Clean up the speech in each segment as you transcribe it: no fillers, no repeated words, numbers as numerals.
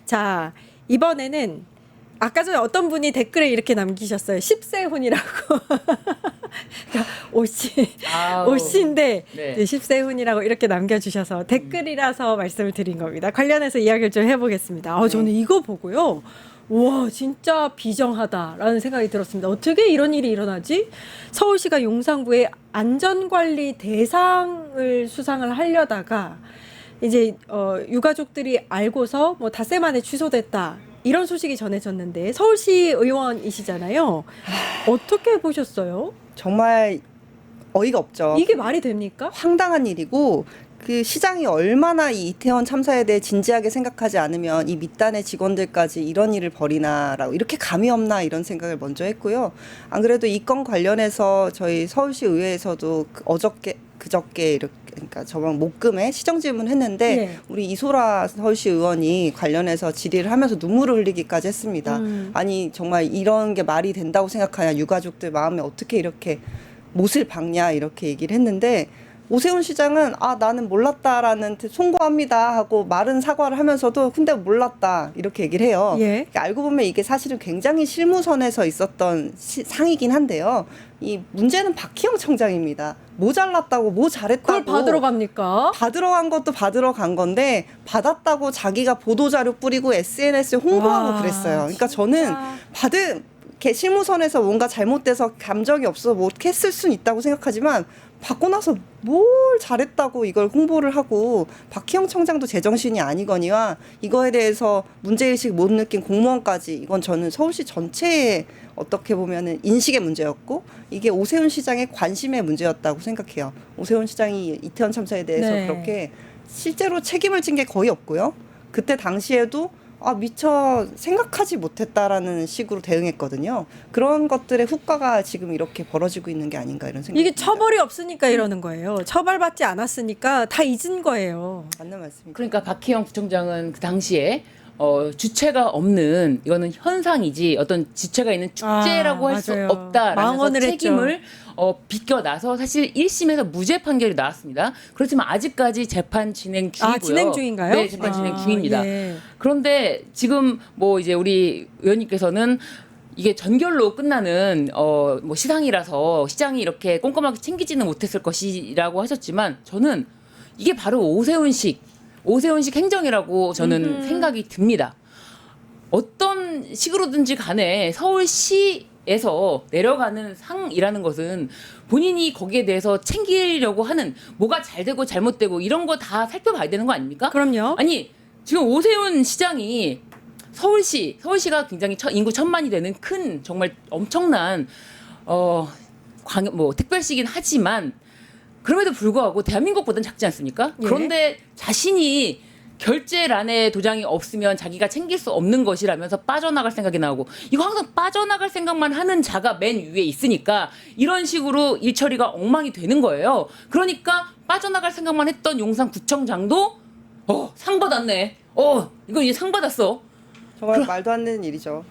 자, 이번에는 아까 전에 어떤 분이 댓글에 이렇게 남기셨어요. 10세 훈이라고. 오씨, 아우. 오씨인데 네. 10세 훈이라고 이렇게 남겨주셔서 댓글이라서 말씀을 드린 겁니다. 관련해서 이야기를 좀 해보겠습니다. 저는 이거 보고요. 와, 진짜 비정하다라는 생각이 들었습니다. 어떻게 이런 일이 일어나지? 서울시가 용산구의 안전관리 대상을 수상을 하려다가 이제 유가족들이 알고서 뭐 닷새 만에 취소됐다. 이런 소식이 전해졌는데 서울시 의원이시잖아요. 어떻게 보셨어요? 정말 어이가 없죠. 이게 말이 됩니까? 황당한 일이고 그 시장이 얼마나 이 이태원 참사에 대해 진지하게 생각하지 않으면 이 밑단의 직원들까지 이런 일을 벌이나라고 이렇게 감이 없나 이런 생각을 먼저 했고요. 안 그래도 이 건 관련해서 저희 서울시 의회에서도 그저께 이렇게 그러니까 저번 목금에 시정 질문했는데 네. 우리 이소라 서울시 의원이 관련해서 질의를 하면서 눈물을 흘리기까지 했습니다. 아니 정말 이런 게 말이 된다고 생각하냐 유가족들 마음에 어떻게 이렇게 못을 박냐 이렇게 얘기를 했는데 오세훈 시장은 나는 몰랐다라는 송구합니다 하고 마른 사과를 하면서도 근데 몰랐다 이렇게 얘기를 해요. 예. 그러니까 알고 보면 이게 사실은 굉장히 실무선에서 있었던 상이긴 한데요. 이 문제는 박희영 청장입니다. 뭐 잘났다고 뭐 잘했다고 그걸 받으러 갑니까? 받으러 간 것도 받으러 간 건데 받았다고 자기가 보도자료 뿌리고 SNS에 홍보하고 와, 그랬어요. 그러니까 진짜. 저는 이렇게 실무선에서 뭔가 잘못돼서 감정이 없어 뭐 이렇게 했을 수는 있다고 생각하지만 받고 나서 뭘 잘했다고 이걸 홍보를 하고 박희영 청장도 제정신이 아니거니와 이거에 대해서 문제의식 못 느낀 공무원까지 이건 저는 서울시 전체의 어떻게 보면은 인식의 문제였고 이게 오세훈 시장의 관심의 문제였다고 생각해요. 오세훈 시장이 이태원 참사에 대해서 네. 그렇게 실제로 책임을 진 게 거의 없고요. 그때 당시에도 미처 생각하지 못했다라는 식으로 대응했거든요. 그런 것들의 후과가 지금 이렇게 벌어지고 있는 게 아닌가 이런 생각이 이게 듭니다. 처벌이 없으니까 이러는 거예요. 처벌받지 않았으니까 다 잊은 거예요. 맞는 말씀입니다. 그러니까 박희영 부총장은 그 당시에 주체가 없는 이거는 현상이지 어떤 주체가 있는 축제라고 할 수 맞아요. 없다라면서 망언을 책임을 비껴나서 사실 1심에서 무죄 판결이 나왔습니다. 그렇지만 아직까지 재판 진행 중이고요. 진행 중인가요? 네, 재판 진행 중입니다. 예. 그런데 지금 뭐 이제 우리 의원님께서는 이게 전결로 끝나는 뭐 시상이라서 시장이 이렇게 꼼꼼하게 챙기지는 못했을 것이라고 하셨지만 저는 이게 바로 오세훈식 행정이라고 저는 생각이 듭니다. 어떤 식으로든지 간에 서울시에서 내려가는 상이라는 것은 본인이 거기에 대해서 챙기려고 하는 뭐가 잘 되고 잘못되고 이런 거 다 살펴봐야 되는 거 아닙니까? 그럼요. 아니 지금 오세훈 시장이 서울시가 굉장히 인구 1,000만이 되는 큰 정말 엄청난 특별시긴 하지만 그럼에도 불구하고 대한민국보다는 작지 않습니까? 예. 그런데 자신이 결제란에 도장이 없으면 자기가 챙길 수 없는 것이라면서 빠져나갈 생각이 나오고 이거 항상 빠져나갈 생각만 하는 자가 맨 위에 있으니까 이런 식으로 일처리가 엉망이 되는 거예요. 그러니까 빠져나갈 생각만 했던 용산구청장도 상 받았네. 이거 이제 상 받았어. 정말 말도 안 되는 일이죠.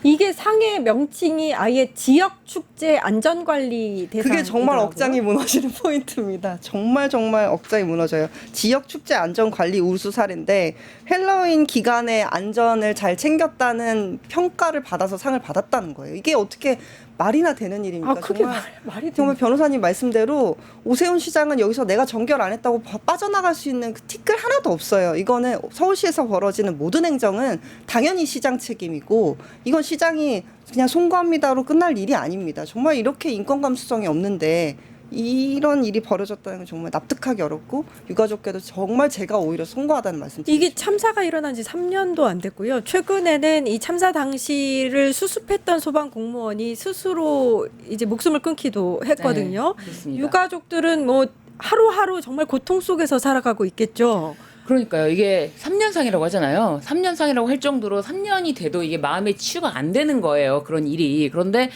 이게 상의 명칭이 아예 지역축제 안전관리 대상. 그게 정말 억장이 무너지는 포인트입니다. 정말 억장이 무너져요. 지역축제 안전관리 우수 사례인데 헬로윈 기간에 안전을 잘 챙겼다는 평가를 받아서 상을 받았다는 거예요. 이게 어떻게 말이나 되는 일입니까? 그게 정말, 말이 정말 변호사님 말씀대로 오세훈 시장은 여기서 내가 전결 안 했다고 빠져나갈 수 있는 그 티끌 하나도 없어요. 이거는 서울시에서 벌어지는 모든 행정은 당연히 시장 책임이고 이건 시장이 그냥 송구합니다로 끝날 일이 아닙니다. 정말 이렇게 인권 감수성이 없는데 이런 일이 벌어졌다는 건 정말 납득하기 어렵고 유가족께도 정말 제가 오히려 송구하다는 말씀 드리고 이게 참사가 일어난 지 3년도 안 됐고요. 최근에는 이 참사 당시를 수습했던 소방 공무원이 스스로 이제 목숨을 끊기도 했거든요. 네, 그렇습니다. 유가족들은 뭐 하루하루 정말 고통 속에서 살아가고 있겠죠. 그러니까요. 이게 3년상이라고 하잖아요. 3년상이라고 할 정도로 3년이 돼도 이게 마음의 치유가 안 되는 거예요. 그런 일이. 그런데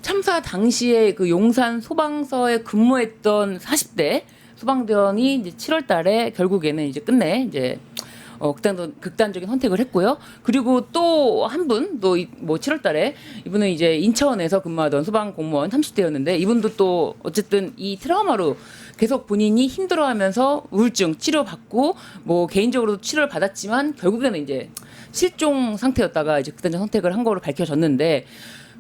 참사 당시에 그 용산 소방서에 근무했던 40대 소방대원이 이제 7월 달에 결국에는 이제 끝내 이제 극단적인 선택을 했고요. 그리고 또 한 분, 또 뭐 7월달에 이분은 이제 인천에서 근무하던 소방 공무원 30대였는데 이분도 또 어쨌든 이 트라우마로 계속 본인이 힘들어하면서 우울증 치료받고 뭐 개인적으로도 치료를 받았지만 결국에는 이제 실종 상태였다가 이제 극단적 선택을 한 거로 밝혀졌는데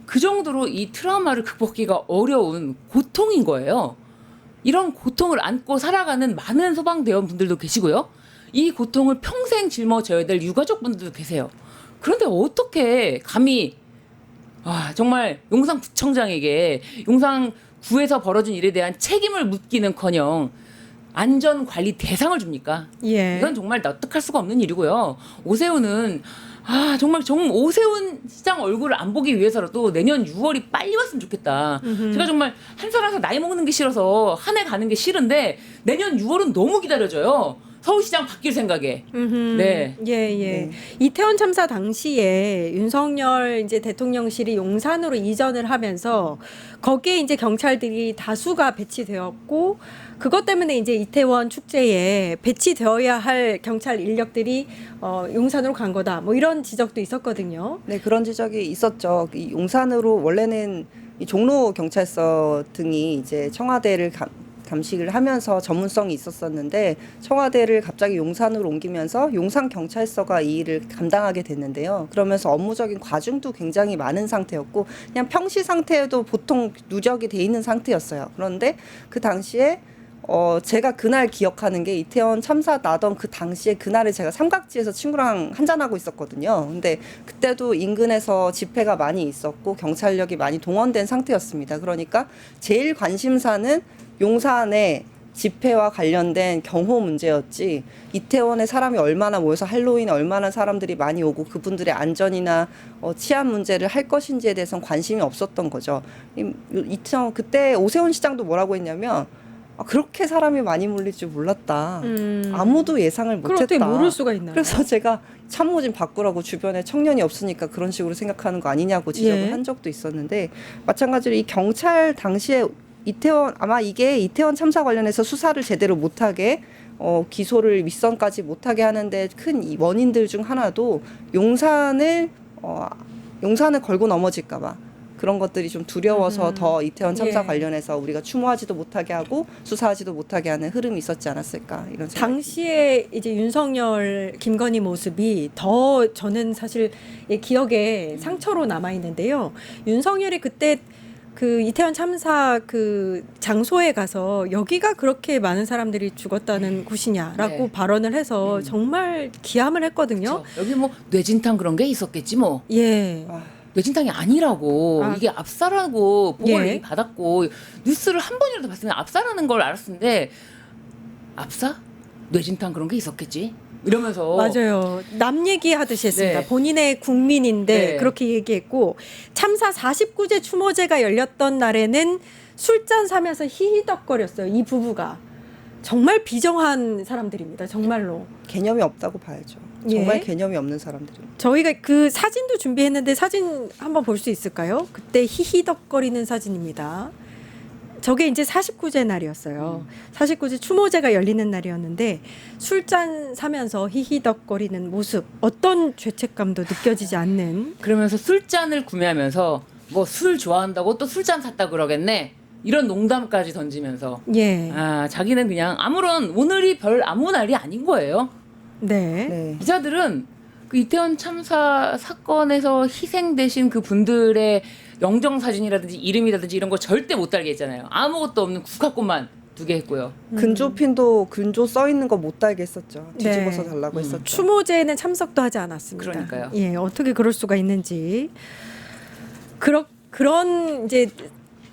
그 정도로 이 트라우마를 극복하기가 어려운 고통인 거예요. 이런 고통을 안고 살아가는 많은 소방대원분들도 계시고요. 이 고통을 평생 짊어져야 될 유가족분들도 계세요. 그런데 어떻게 감히 정말 용산구청장에게 용산구에서 벌어진 일에 대한 책임을 묻기는커녕 안전관리 대상을 줍니까? 예. 이건 정말 납득할 수가 없는 일이고요. 오세훈은 정말 오세훈 시장 얼굴을 안 보기 위해서라도 내년 6월이 빨리 왔으면 좋겠다. 제가 정말 한 살아서 나이 먹는 게 싫어서 한 해 가는 게 싫은데 내년 6월은 너무 기다려져요. 서울시장 바뀔 생각에. 네. 예. 네. 이태원 참사 당시에 윤석열 이제 대통령실이 용산으로 이전을 하면서 거기에 이제 경찰들이 다수가 배치되었고 그것 때문에 이제 이태원 축제에 배치되어야 할 경찰 인력들이 용산으로 간 거다. 뭐 이런 지적도 있었거든요. 네, 그런 지적이 있었죠. 이 용산으로 원래는 이 종로 경찰서 등이 이제 청와대를 감식을 하면서 전문성이 있었었는데 청와대를 갑자기 용산으로 옮기면서 용산 경찰서가 이 일을 감당하게 됐는데요. 그러면서 업무적인 과중도 굉장히 많은 상태였고 그냥 평시 상태에도 보통 누적이 돼 있는 상태였어요. 그런데 그 당시에 제가 그날 기억하는 게 이태원 참사 나던 그 당시에 그날에 제가 삼각지에서 친구랑 한잔하고 있었거든요. 근데 그때도 인근에서 집회가 많이 있었고 경찰력이 많이 동원된 상태였습니다. 그러니까 제일 관심사는 용산의 집회와 관련된 경호 문제였지 이태원에 사람이 얼마나 모여서 할로윈에 얼마나 사람들이 많이 오고 그분들의 안전이나 치안 문제를 할 것인지에 대해서는 관심이 없었던 거죠. 그때 오세훈 시장도 뭐라고 했냐면 그렇게 사람이 많이 몰릴 줄 몰랐다. 아무도 예상을 그걸 어떻게 못했다. 모를 수가 있나요? 그래서 제가 참모진 바꾸라고 주변에 청년이 없으니까 그런 식으로 생각하는 거 아니냐고 지적을 예. 한 적도 있었는데 마찬가지로 이 경찰 당시에 아마 이게 이태원 참사 관련해서 수사를 제대로 못하게 기소를 윗선까지 못하게 하는데 큰 이 원인들 중 하나도 용산을 걸고 넘어질까봐 그런 것들이 좀 두려워서 더 이태원 참사 예. 관련해서 우리가 추모하지도 못하게 하고 수사하지도 못하게 하는 흐름이 있었지 않았을까 이런 생각이 당시에 이제 윤석열, 김건희 모습이 더 저는 사실 기억에 상처로 남아 있는데요. 윤석열이 그때 그 이태원 참사 그 장소에 가서 여기가 그렇게 많은 사람들이 죽었다는 곳이냐라고 네. 발언을 해서 정말 기함을 했거든요. 그쵸. 여기 뭐 뇌진탕 그런 게 있었겠지 뭐. 예. 뇌진탕이 아니라고. 이게 압사라고 보고를 예. 이미 받았고 뉴스를 한 번이라도 봤으면 압사라는 걸 알았는데 압사? 뇌진탕 그런 게 있었겠지. 이러면서 맞아요. 남 얘기하듯이 했습니다. 네. 본인의 국민인데 네. 그렇게 얘기했고 참사 49제 추모제가 열렸던 날에는 술잔 사면서 히히덕거렸어요. 이 부부가. 정말 비정한 사람들입니다. 정말로. 개념이 없다고 봐야죠. 예. 정말 개념이 없는 사람들입니다. 저희가 그 사진도 준비했는데 사진 한번 볼 수 있을까요? 그때 히히덕거리는 사진입니다. 저게 이제 49제 날이었어요. 49제 추모제가 열리는 날이었는데 술잔 사면서 히히덕거리는 모습 어떤 죄책감도 느껴지지 않는 그러면서 술잔을 구매하면서 뭐 술 좋아한다고 또 술잔 샀다 그러겠네. 이런 농담까지 던지면서 예. 자기는 그냥 오늘이 별 아무 날이 아닌 거예요. 네. 네. 기자들은 그 이태원 참사 사건에서 희생되신 그 분들의 영정 사진이라든지 이름이라든지 이런 거 절대 못 달게 했잖아요. 아무것도 없는 국화꽃만 2개 했고요. 근조핀도 근조 써 있는 거 못 달게 했었죠. 뒤집어서 네. 달라고 했었죠. 추모제에는 참석도 하지 않았습니다. 그러니까요. 예, 어떻게 그럴 수가 있는지. 그런 이제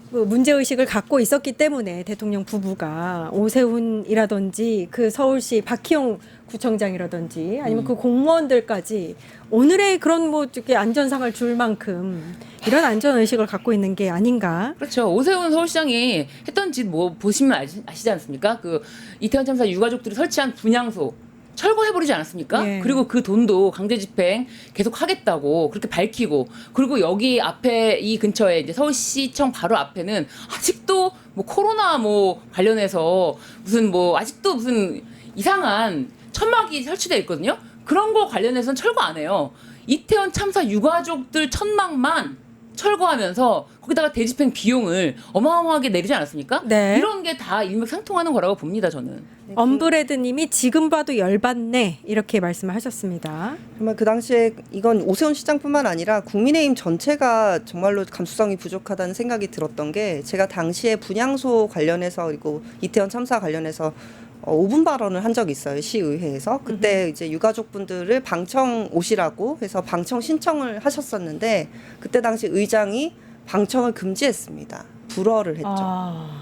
문제 의식을 갖고 있었기 때문에 대통령 부부가 오세훈이라든지 그 서울시 박희영 구청장이라든지 아니면 그 공무원들까지 오늘의 그런 뭐 이렇게 안전상을 줄 만큼 이런 안전 의식을 갖고 있는 게 아닌가. 그렇죠. 오세훈 서울시장이 했던 짓 뭐 보시면 아시지 않습니까? 그 이태원 참사 유가족들이 설치한 분향소 철거해버리지 않았습니까? 예. 그리고 그 돈도 강제 집행 계속 하겠다고 그렇게 밝히고 그리고 여기 앞에 이 근처에 이제 서울시청 바로 앞에는 아직도 뭐 코로나 뭐 관련해서 무슨 뭐 아직도 무슨 이상한 천막이 설치되어 있거든요. 그런 거 관련해서는 철거 안 해요. 이태원 참사 유가족들 천막만 철거하면서 거기다가 대집행 비용을 어마어마하게 내리지 않았습니까? 네. 이런 게 다 일맥상통하는 거라고 봅니다, 저는. 엄브레드님이 지금 봐도 열받네 이렇게 말씀을 하셨습니다. 정말 그 당시에 이건 오세훈 시장뿐만 아니라 국민의힘 전체가 정말로 감수성이 부족하다는 생각이 들었던 게 제가 당시에 분향소 관련해서 그리고 이태원 참사 관련해서 5분 발언을 한 적이 있어요. 시의회에서. 그때 이제 유가족분들을 방청 오시라고 해서 방청 신청을 하셨었는데 그때 당시 의장이 방청을 금지했습니다. 불허를 했죠.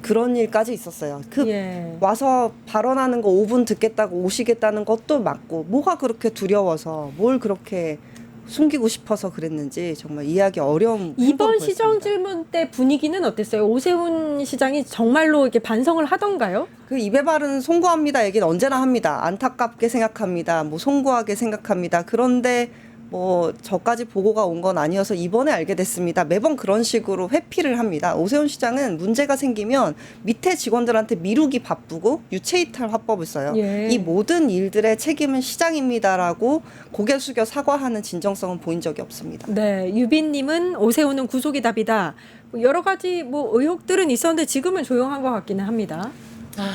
그런 일까지 있었어요. 예. 와서 발언하는 거 5분 듣겠다고 오시겠다는 것도 맞고 뭐가 그렇게 두려워서 뭘 그렇게 숨기고 싶어서 그랬는지 정말 이해하기 어려운 이번 행동을 시정 보였습니다. 질문 때 분위기는 어땠어요? 오세훈 시장이 정말로 이렇게 반성을 하던가요? 그 입에 바른 송구합니다 얘기는 언제나 합니다. 안타깝게 생각합니다. 뭐 송구하게 생각합니다. 그런데 뭐 저까지 보고가 온 건 아니어서 이번에 알게 됐습니다. 매번 그런 식으로 회피를 합니다. 오세훈 시장은 문제가 생기면 밑에 직원들한테 미루기 바쁘고 유체이탈 화법을 써요. 예. 이 모든 일들의 책임은 시장입니다라고 고개 숙여 사과하는 진정성은 보인 적이 없습니다. 네, 유빈님은 오세훈은 구속이 답이다. 여러 가지 뭐 의혹들은 있었는데 지금은 조용한 것 같기는 합니다.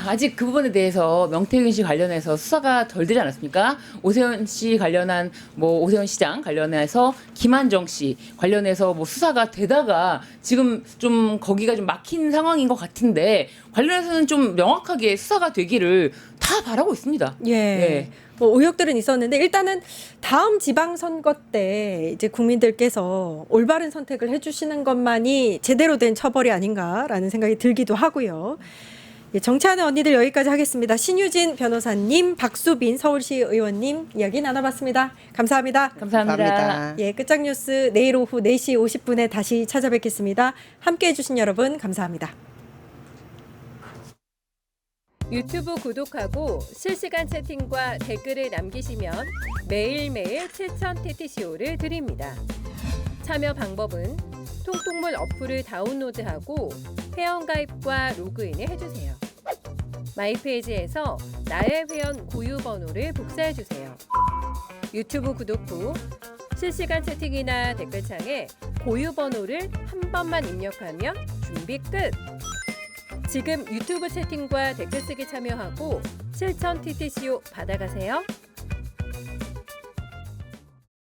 아직 그 부분에 대해서 명태균 씨 관련해서 수사가 덜 되지 않았습니까? 오세훈 씨 관련한 뭐 오세훈 시장 관련해서 김한정 씨 관련해서 뭐 수사가 되다가 지금 좀 거기가 좀 막힌 상황인 것 같은데 관련해서는 좀 명확하게 수사가 되기를 다 바라고 있습니다. 예. 네. 뭐 의혹들은 있었는데 일단은 다음 지방선거 때 이제 국민들께서 올바른 선택을 해주시는 것만이 제대로 된 처벌이 아닌가라는 생각이 들기도 하고요. 예, 정치하는 언니들 여기까지 하겠습니다. 신유진 변호사님, 박수빈 서울시 의원님 이야기 나눠봤습니다. 감사합니다. 감사합니다. 예, 끝장뉴스 내일 오후 4시 50분에 다시 찾아뵙겠습니다. 함께해 주신 여러분 감사합니다. 유튜브 구독하고 실시간 채팅과 댓글을 남기시면 매일매일 7,000TTCO를 드립니다. 참여 방법은 통통물 어플을 다운로드하고 회원가입과 로그인을 해주세요. 마이페이지에서 나의 회원 고유 번호를 복사해주세요. 유튜브 구독 후 실시간 채팅이나 댓글창에 고유 번호를 한 번만 입력하면 준비 끝! 지금 유튜브 채팅과 댓글 쓰기 참여하고 7,000TTCO 받아가세요.